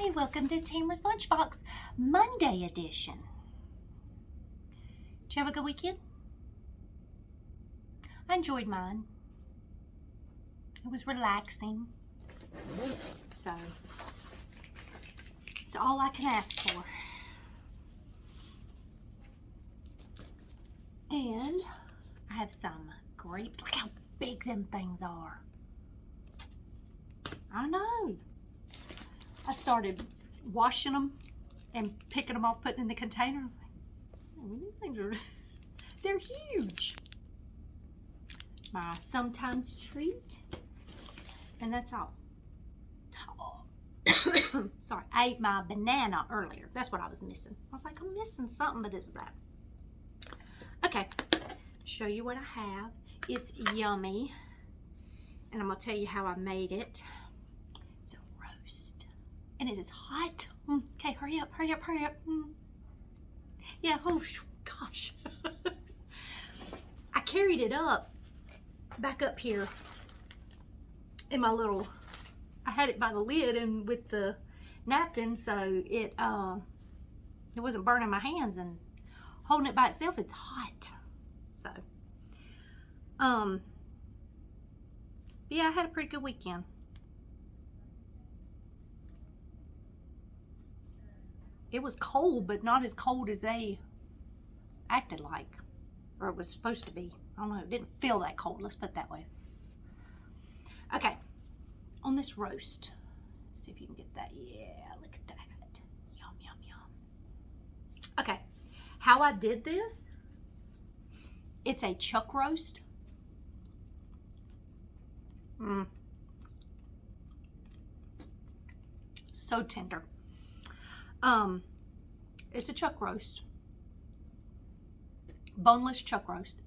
Hi, welcome to Tamara's Lunchbox Monday edition. Did you have a good weekend? I enjoyed mine. It was relaxing. So, it's all I can ask for. And I have some grapes. Look how big them things are. I know. I started washing them and picking them off, putting in the container. I was like, oh, these things are, they're huge. My sometimes treat, and that's all. Oh. Sorry, I ate my banana earlier. That's what I was missing. I was like, I'm missing something, but it was that. Okay, show you what I have. It's yummy, and I'm gonna tell you how I made it. It's a roast. And it is hot. Okay, hurry up, hurry up, hurry up. Yeah, oh gosh. I carried it back up here in my little, I had it by the lid and with the napkin, so it wasn't burning my hands, and holding it by itself, it's hot. So, yeah, I had a pretty good weekend. It was cold, but not as cold as they acted like, or it was supposed to be. I don't know, it didn't feel that cold, let's put it that way. Okay, on this roast, see if you can get that. Yeah, look at that. Yum, yum, yum. Okay, how I did this, it's a chuck roast. So tender. It's a chuck roast. Boneless chuck roast.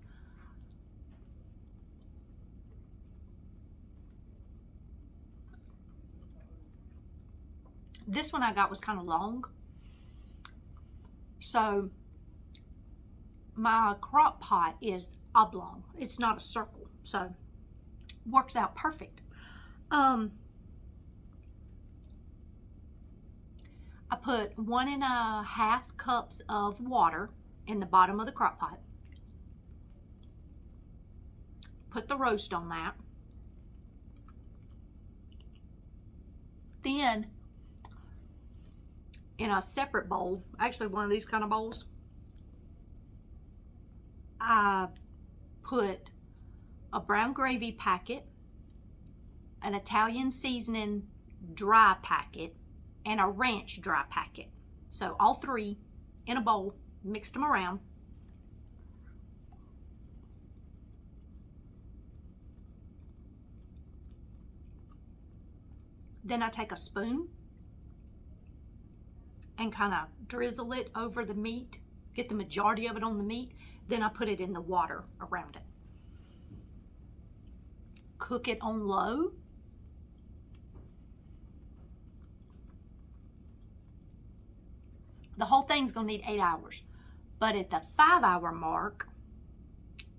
This one I got was kind of long. So my crock pot is oblong. It's not a circle. So works out perfect. I put 1.5 cups of water in the bottom of the crock pot. Put the roast on that. Then, in a separate bowl, actually one of these kind of bowls, I put a brown gravy packet, an Italian seasoning dry packet, and a ranch dry packet. So all three in a bowl, mixed them around. Then I take a spoon and kind of drizzle it over the meat, get the majority of it on the meat. Then I put it in the water around it. Cook it on low. The whole thing's gonna need 8 hours. But at the 5-hour mark,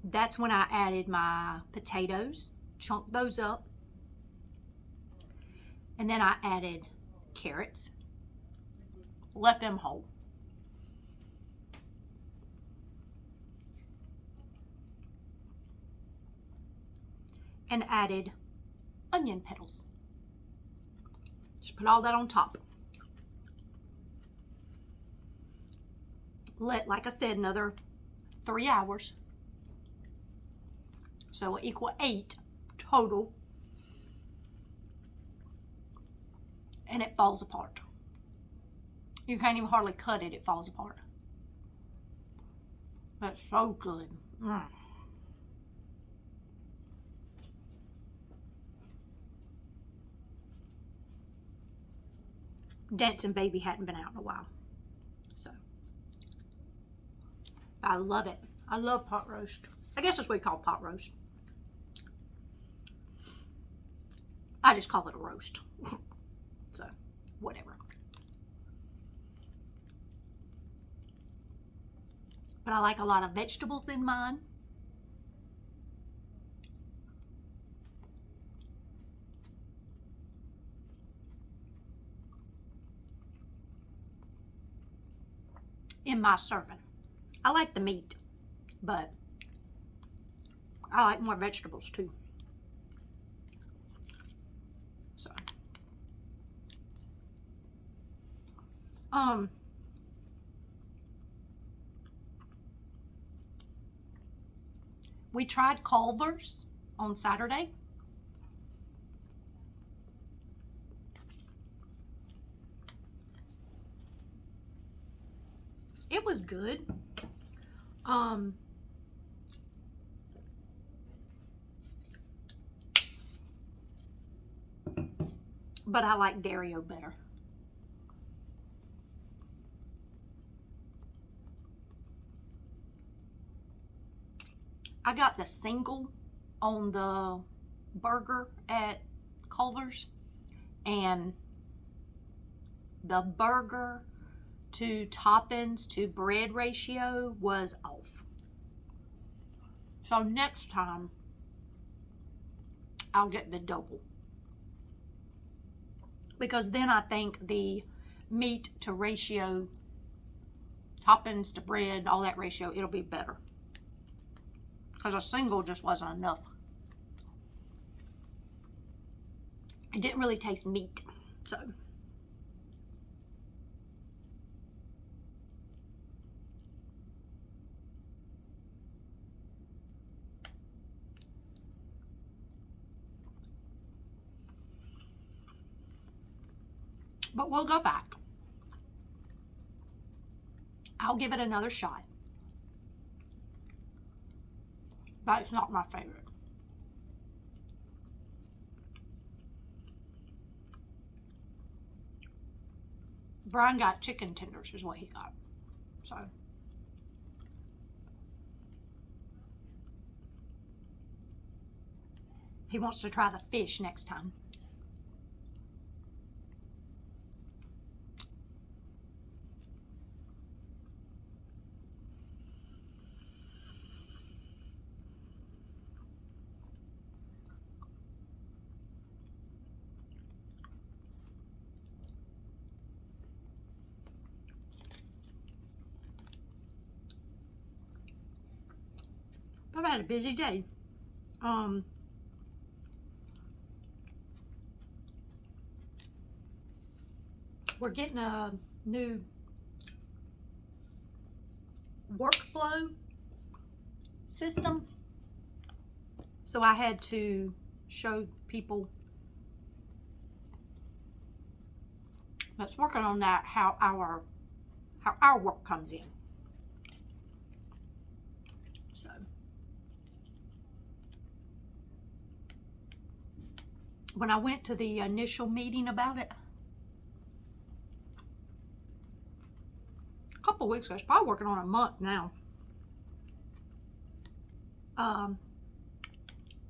that's when I added my potatoes, chunked those up. And then I added carrots, left them whole. And added onion petals. Just put all that on top. Let, like I said, another 3 hours. So it'll equal 8 total. And it falls apart. You can't even hardly cut it, it falls apart. That's so good. Dancing Baby hadn't been out in a while. So, I love it. I love pot roast. I guess that's what we call pot roast. I just call it a roast. So, whatever. But I like a lot of vegetables in mine. in my serving. I like the meat, but I like more vegetables too. So, we tried Culver's on Saturday. It was good. But I like Dario better. I got the single on the burger at Culver's, and the burger to toppings to bread ratio was off. So next time I'll get the double, because then I think the meat to ratio, toppings to bread, all that ratio, it'll be better, because a single just wasn't enough. It didn't really taste meat. So but we'll go back. I'll give it another shot. But it's not my favorite. Brian got chicken tenders is what he got. So he wants to try the fish next time. I've had a busy day. We're getting a new workflow system, so I had to show people that's working on that how our work comes in. So when I went to the initial meeting about it a couple weeks ago, I was probably working on a month now.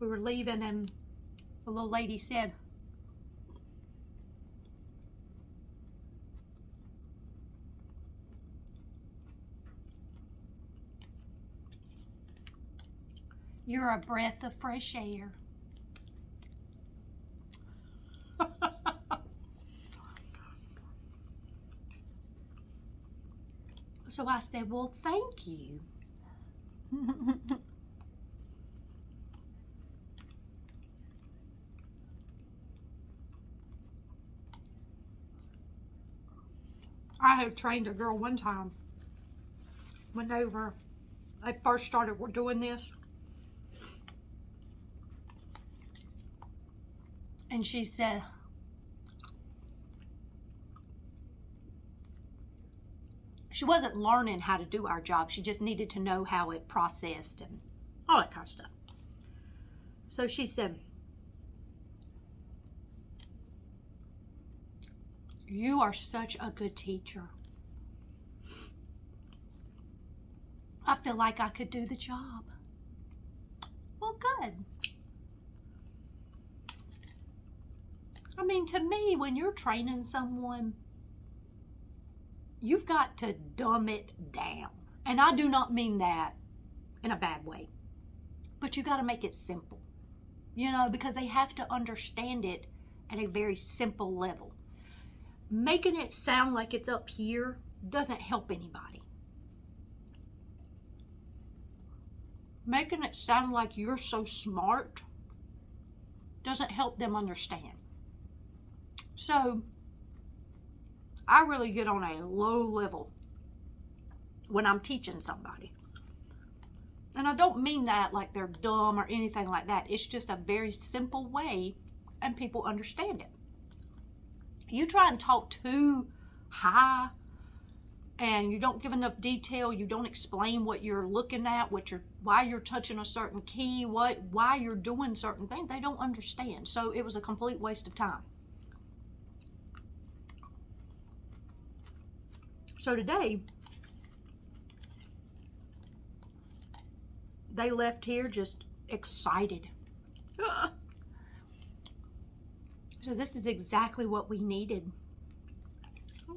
We were leaving and the little lady said, "You're a breath of fresh air." So I said, "Well, thank you." I had trained a girl one time when they first started doing this. And she said, she wasn't learning how to do our job. She just needed to know how it processed and all that kind of stuff. So she said, "You are such a good teacher. I feel like I could do the job." Well, good. I mean, to me, when you're training someone, you've got to dumb it down. And I do not mean that in a bad way. But you got to make it simple. You know, because they have to understand it at a very simple level. Making it sound like it's up here doesn't help anybody. making it sound like you're so smart doesn't help them understand. So I really get on a low level when I'm teaching somebody. And I don't mean that like they're dumb or anything like that. It's just a very simple way and people understand it. You try and talk too high and you don't give enough detail, you don't explain what you're looking at, why you're touching a certain key, why you're doing certain things, they don't understand. So it was a complete waste of time. So today, they left here just excited. So this is exactly what we needed.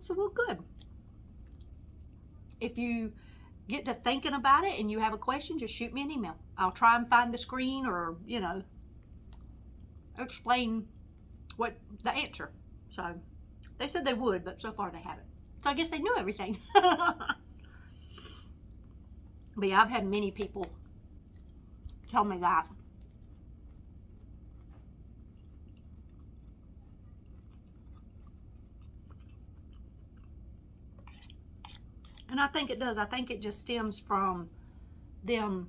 So well, good. If you get to thinking about it and you have a question, just shoot me an email. I'll try and find the screen or, you know, explain what the answer. So they said they would, but so far they haven't. So I guess they knew everything. But yeah, I've had many people tell me that. And I think it does. I think it just stems from them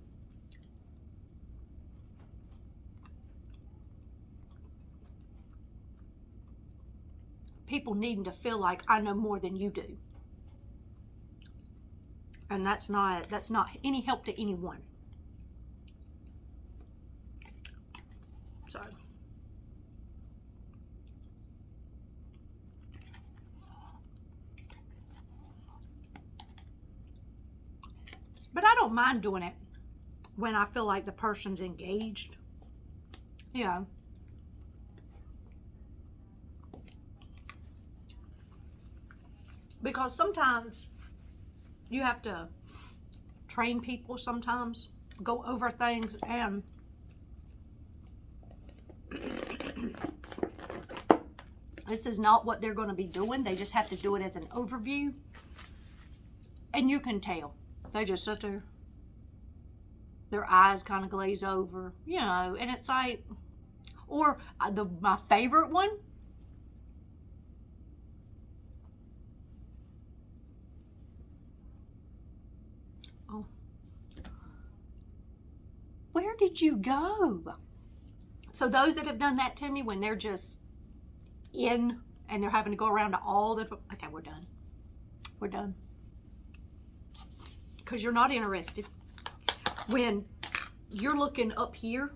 people needing to feel like I know more than you do. And that's not any help to anyone. So but I don't mind doing it when I feel like the person's engaged. Yeah. Because sometimes you have to train people sometimes, go over things, and this is not what they're going to be doing. They just have to do it as an overview. And you can tell. They just sit there. Their eyes kind of glaze over, you know, and it's like, or my favorite one, oh, where did you go? So those that have done that to me when they're just in and they're having to go around to all the, okay, we're done. We're done. Because you're not interested. When you're looking up here,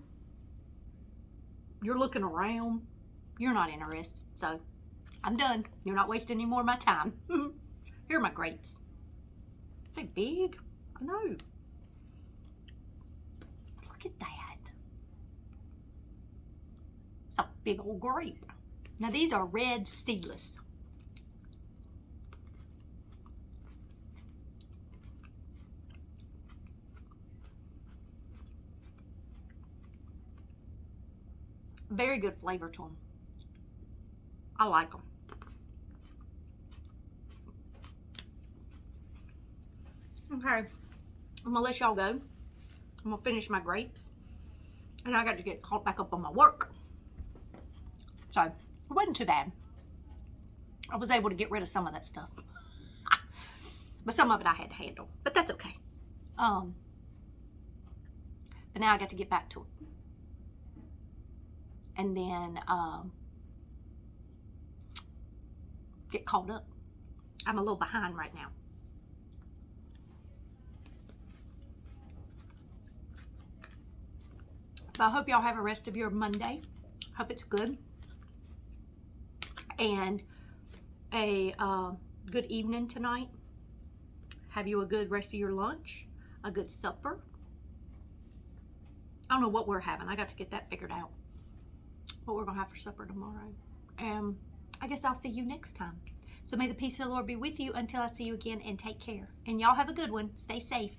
you're looking around, you're not interested. So I'm done. You're not wasting any more of my time. Here are my grapes. Are they big? I know. Look at that. It's a big old grape. Now these are red seedless. Very good flavor to them. I like them. Okay, I'm gonna let y'all go. I'm gonna finish my grapes. And I got to get caught back up on my work. So, it wasn't too bad. I was able to get rid of some of that stuff. But some of it I had to handle. But that's okay. But now I got to get back to it. And then get caught up. I'm a little behind right now. But I hope y'all have a rest of your Monday. Hope it's good. And a good evening tonight. Have you a good rest of your lunch. A good supper. I don't know what we're having. I got to get that figured out. What we're going to have for supper tomorrow. And I guess I'll see you next time. So may the peace of the Lord be with you until I see you again, and take care. And y'all have a good one. Stay safe.